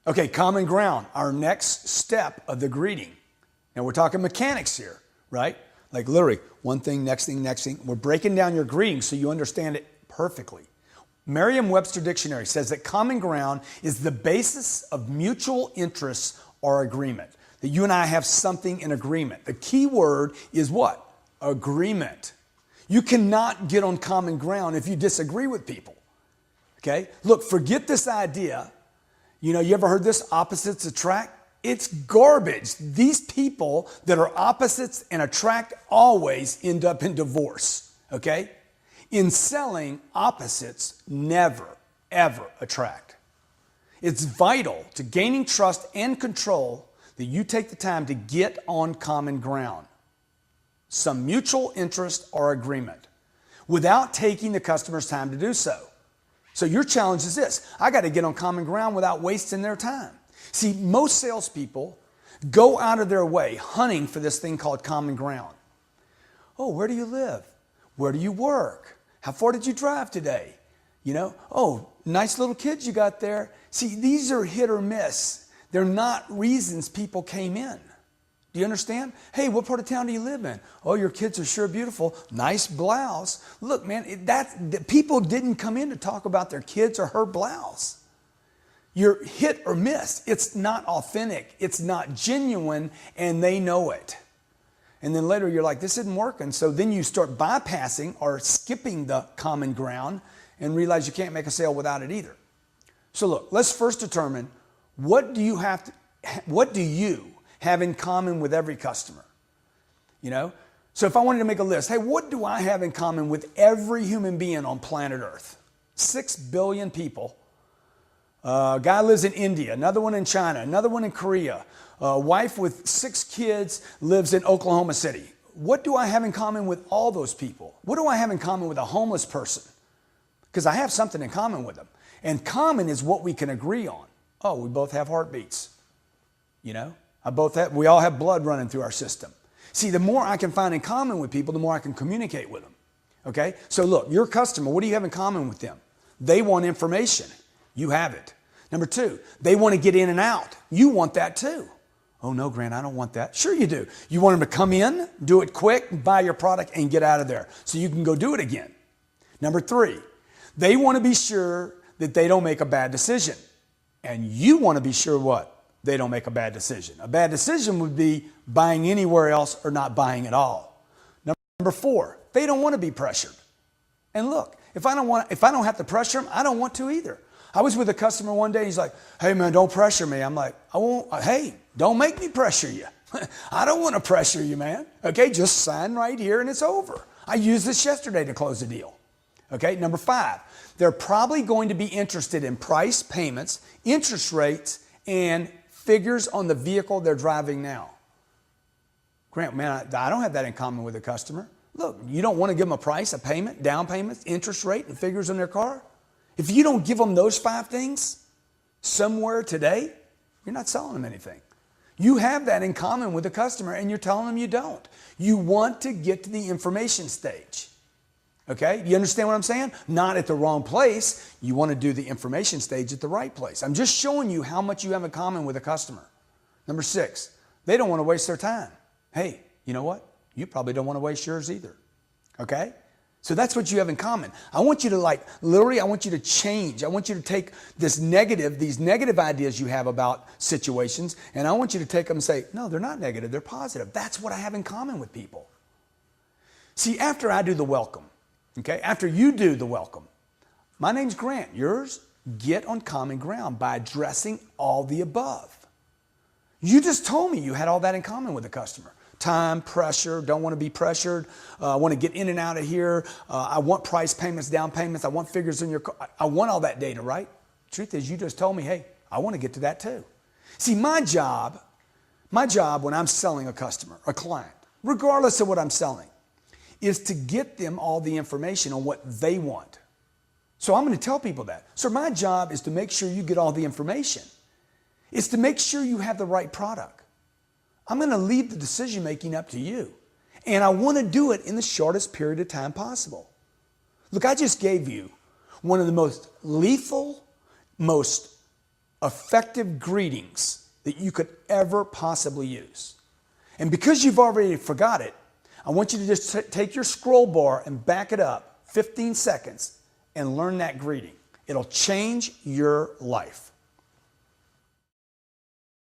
Okay, common ground, our next step of the greeting. Now we're talking mechanics here, right? Like literally, one thing, next thing, next thing. We're breaking down your greeting so you understand it perfectly. Merriam-Webster Dictionary says that common ground is the basis of mutual interests or agreement. That you and I have something in agreement. The key word is what? Agreement. You cannot get on common ground if you disagree with people. Okay? Look, forget this idea. You ever heard this, opposites attract? It's garbage. These people that are opposites and attract always end up in divorce. Okay? In selling, opposites never, ever attract. It's vital to gaining trust and control that you take the time to get on common ground. Some mutual interest or agreement without taking the customer's time to do so. So your challenge is this: I got to get on common ground without wasting their time. See, most salespeople go out of their way hunting for this thing called common ground. Oh, where do you live? Where do you work? How far did you drive today? Oh, nice little kids you got there. See, these are hit or miss. They're not reasons people came in. Do you understand? Hey, what part of town do you live in? Oh, your kids are sure beautiful. Nice blouse. Look, man, people didn't come in to talk about their kids or her blouse. You're hit or miss. It's not authentic. It's not genuine, and they know it. And then later you're like, this isn't working. So then you start bypassing or skipping the common ground and realize you can't make a sale without it either. So look, let's first determine what do you have in common with every customer? So if I wanted to make a list, hey, what do I have in common with every human being on planet Earth? 6 billion people. A guy lives in India, another one in China, another one in Korea. A wife with 6 kids lives in Oklahoma City. What do I have in common with all those people? What do I have in common with a homeless person? Because I have something in common with them. And common is what we can agree on. Oh, we both have heartbeats. We all have blood running through our system. See, the more I can find in common with people, the more I can communicate with them. Okay? So look, your customer, what do you have in common with them? They want information. You have it. Number 2, they want to get in and out. You want that too. Oh no, Grant, I don't want that. Sure you do. You want them to come in, do it quick, buy your product, and get out of there so you can go do it again. Number 3, they want to be sure that they don't make a bad decision. And you want to be sure what? They don't make a bad decision. A bad decision would be buying anywhere else or not buying at all. Number 4, they don't want to be pressured. And look, if I don't have to pressure them, I don't want to either. I was with a customer one day, he's like, hey man, don't pressure me. I'm like, hey, don't make me pressure you. I don't want to pressure you, man. Okay, just sign right here and it's over. I used this yesterday to close a deal. Okay, number 5, they're probably going to be interested in price, payments, interest rates, and figures on the vehicle they're driving now. Grant, man, I don't have that in common with a customer. Look, you don't want to give them a price, a payment, down payments, interest rate, and figures on their car? If you don't give them those 5 things somewhere today, you're not selling them anything. You have that in common with a customer and you're telling them you don't. You want to get to the information stage. Okay? You understand what I'm saying? Not at the wrong place. You want to do the information stage at the right place. I'm just showing you how much you have in common with a customer. Number 6, they don't want to waste their time. Hey, you know what? You probably don't want to waste yours either. Okay? So that's what you have in common. I want you to I want you to change. I want you to take these negative ideas you have about situations, and I want you to take them and say, no, they're not negative, they're positive. That's what I have in common with people. See, after I do the welcome, okay, after you do the welcome, my name's Grant, yours, get on common ground by addressing all the above. You just told me you had all that in common with a customer. Time, pressure, don't want to be pressured, I want to get in and out of here, I want price payments, down payments, I want figures in your car, I want all that data, right? Truth is, you just told me, hey, I want to get to that too. See, my job when I'm selling a customer, a client, regardless of what I'm selling, is to get them all the information on what they want. So I'm going to tell people that. So my job is to make sure you get all the information. It's to make sure you have the right product. I'm going to leave the decision making up to you. And I want to do it in the shortest period of time possible. Look, I just gave you one of the most lethal, most effective greetings that you could ever possibly use. And because you've already forgot it, I want you to just take your scroll bar and back it up 15 seconds and learn that greeting. It'll change your life.